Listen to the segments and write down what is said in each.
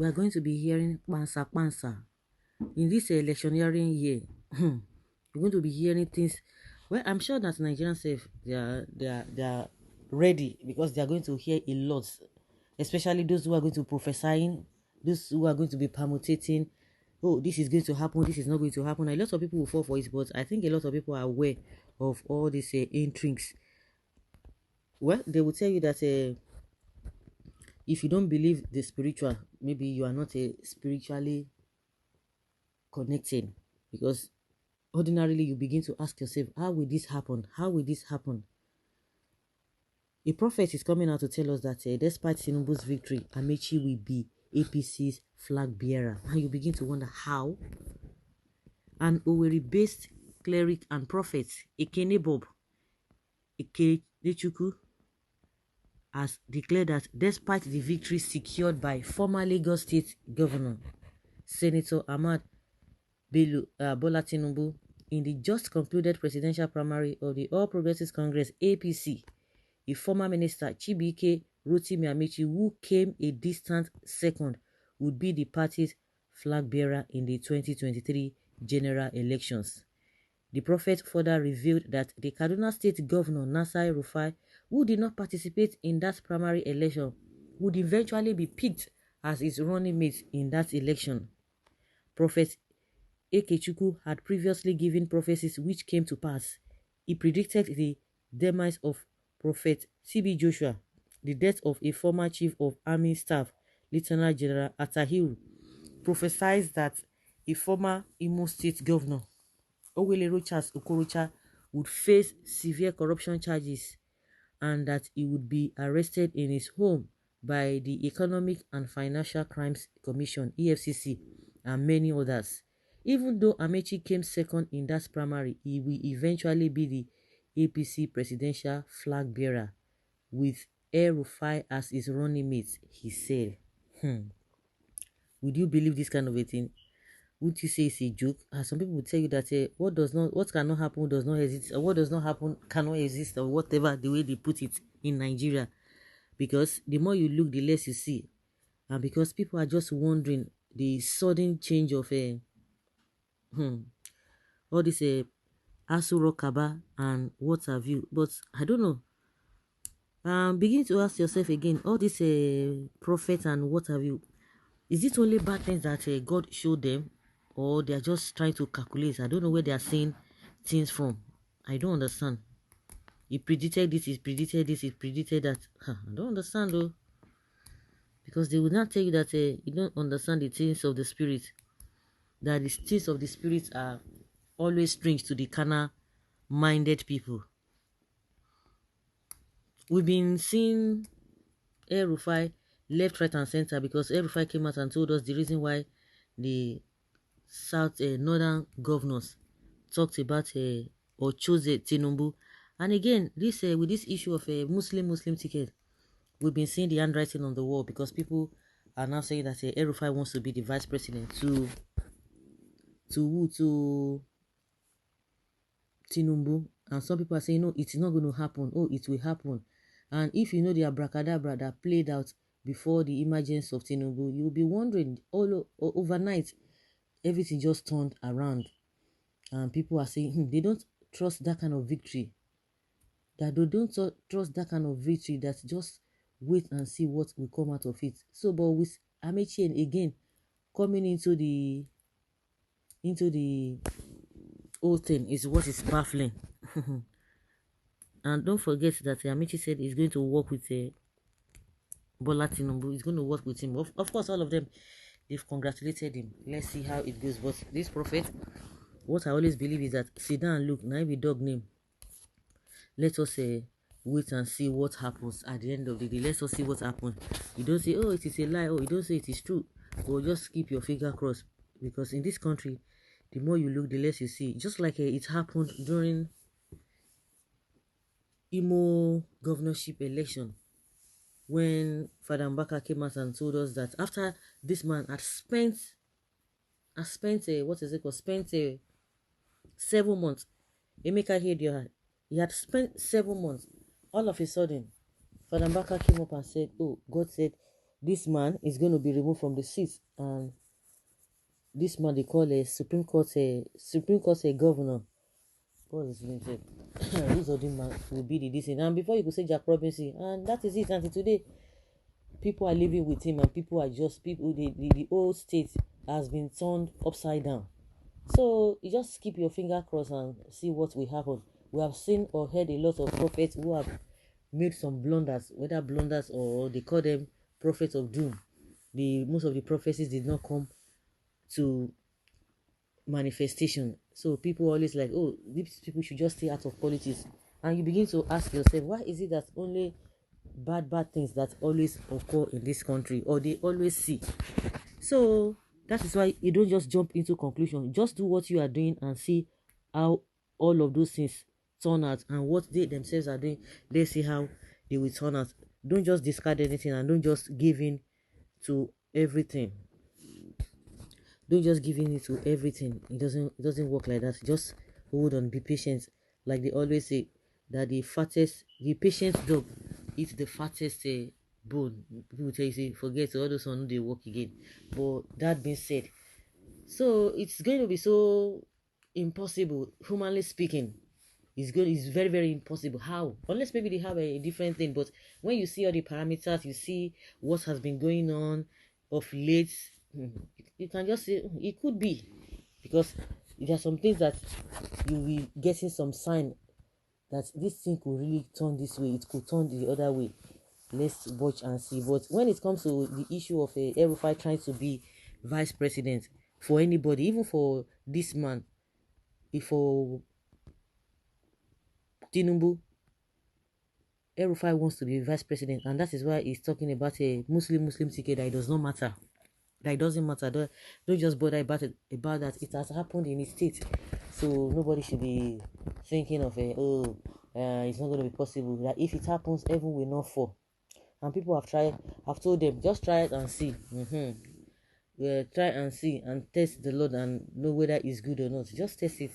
we are going to be hearing pansa in this electioneering year. We're going to be hearing things. Well, I'm sure that Nigerians say they are ready, because they are going to hear a lot, especially those who are going to prophesying, those who are going to be permutating. Oh, this is going to happen, this is not going to happen. A lot of people will fall for it, but I think a lot of people are aware of all these intrigues. Well, they will tell you that if you don't believe the spiritual, maybe you are not spiritually connected, because ordinarily you begin to ask yourself, how will this happen? How will this happen? A prophet is coming out to tell us that despite Tinubu's victory, Ameachi will be APC's flag bearer. And you begin to wonder how. An Owerri-based cleric and prophet, Ekene Bob Ekenechuku, has declared that despite the victory secured by former Lagos State Governor Senator Bola Tinubu in the just concluded presidential primary of the All Progressives Congress (APC), a former minister, Chibike Rotimi Amechi, who came a distant second, would be the party's flag bearer in the 2023 general elections. The prophet further revealed that the Kaduna State Governor Nasir Rufai, who did not participate in that primary election, would eventually be picked as his running mate in that election. Prophet Ekechukwu had previously given prophecies which came to pass. He predicted the demise of Prophet C.B. Joshua, the death of a former chief of army staff, Lieutenant General Atahiru, prophesied that a former Imo State Governor, Owelero Charles Okorocha, would face severe corruption charges, and that he would be arrested in his home by the Economic and Financial Crimes Commission (EFCC) and many others. Even though Amechi came second in that primary, he will eventually be the APC presidential flag bearer, with El-Rufai as his running mate, he said. Would you believe this kind of a thing? Would you say it's a joke? Some people would tell you that what cannot happen does not exist, or what does not happen cannot exist, or whatever the way they put it in Nigeria. Because the more you look, the less you see. And because people are just wondering the sudden change of all this Asu Rokaba and what have you. But I don't know. Begin to ask yourself again, all this prophet and what have you, is it only bad things that God showed them, or they are just trying to calculate? I don't know where they are seeing things from. I don't understand. He predicted this, he predicted this, he predicted that. I don't understand though. Because they will not tell you that you don't understand the things of the spirit. That the things of the spirit are always strange to the carnal-minded people. We've been seeing El-Rufai left, right, and center, because El-Rufai came out and told us the reason why the northern governors talked about or chose Tinubu. And again, this with this issue of a Muslim ticket, we've been seeing the handwriting on the wall, because people are now saying that El-Rufai wants to be the vice president to Tinubu, and some people are saying no, it's not going to happen. Oh, it will happen. And if you know the abracadabra that played out before the emergence of Tinubu, you'll be wondering overnight everything just turned around, and people are saying they don't trust that kind of victory. That they don't trust that kind of victory. That just wait and see what will come out of it. So, but with Amechi again coming into the whole thing is what is baffling. And don't forget that Amechi said he's going to work with Bola Tinubu. He's going to work with him. Of course, all of them, they've congratulated him. Let's see how it goes. But this prophet, what I always believe is that sit down and look, now be dog name. Let us wait and see what happens at the end of the day. Let us see what happens. You don't say, oh, it is a lie. Oh, you don't say it is true. Or just keep your finger crossed. Because in this country, the more you look, the less you see. Just like it happened during Imo governorship election, when Father Mbaka came out and told us that after this man had spent 7 months. Emeka Hedior, he had spent 7 months. All of a sudden, Father Mbaka came up and said, oh, God said this man is going to be removed from the seat, and this man they call a Supreme Court a governor. What is his name? This other man will be the this thing. And before you could say Jack Robinson, and that is it. Until today, people are living with him, and people are just people. The whole state has been turned upside down. So you just keep your finger crossed and see what will happen. We have seen or heard a lot of prophets who have made some blunders, whether blunders or they call them prophets of doom. The most of the prophecies did not come to manifestation. So people always like, oh, these people should just stay out of politics. And you begin to ask yourself, why is it that only bad things that always occur in this country, or they always see? So that is why you don't just jump into conclusion. Just do what you are doing and see how all of those things turn out, and what they themselves are doing. Let's see how they will turn out. Don't just discard anything, and don't just give in to everything. Don't just give in to everything. It doesn't work like that. Just hold on, be patient. Like they always say, that the patient dog eats the fattest bone. People tell you, say, forget all those ones, they work again. But that being said, so it's going to be so impossible, humanly speaking. It's very, very impossible. How? Unless maybe they have a different thing. But when you see all the parameters, you see what has been going on of late, you can just say it could be. Because there are some things that you will getting some sign that this thing could really turn this way, it could turn the other way. Let's watch and see. But when it comes to the issue of a El-Rufai trying to be vice president for anybody, even for this man, if for Tinubu, El-Rufai wants to be vice president, and that is why he's talking about a Muslim ticket, that it does not matter. That it doesn't matter. Don't just bother about that. It has happened in his state. So nobody should be thinking of it's not going to be possible. That if it happens, heaven will not fall. And people have tried, I've told them, just try it and see. Try and see and test the Lord and know whether it's good or not. Just test it.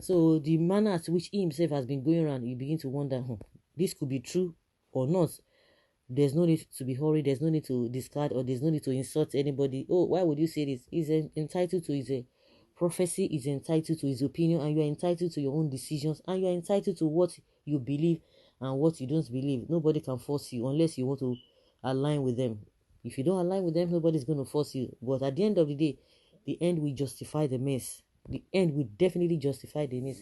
So the manner at which he himself has been going around, you begin to wonder, this could be true or not. There's no need to be hurried. There's no need to discard, or there's no need to insult anybody. Oh, why would you say this? He's entitled to his prophecy, is entitled to his opinion, and you are entitled to your own decisions, and you are entitled to what you believe and what you don't believe. Nobody can force you unless you want to align with them. If you don't align with them, nobody's going to force you. But at the end of the day, the end will justify the mess. The end will definitely justify the mess.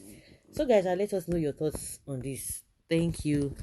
So guys, let us know your thoughts on this. Thank you.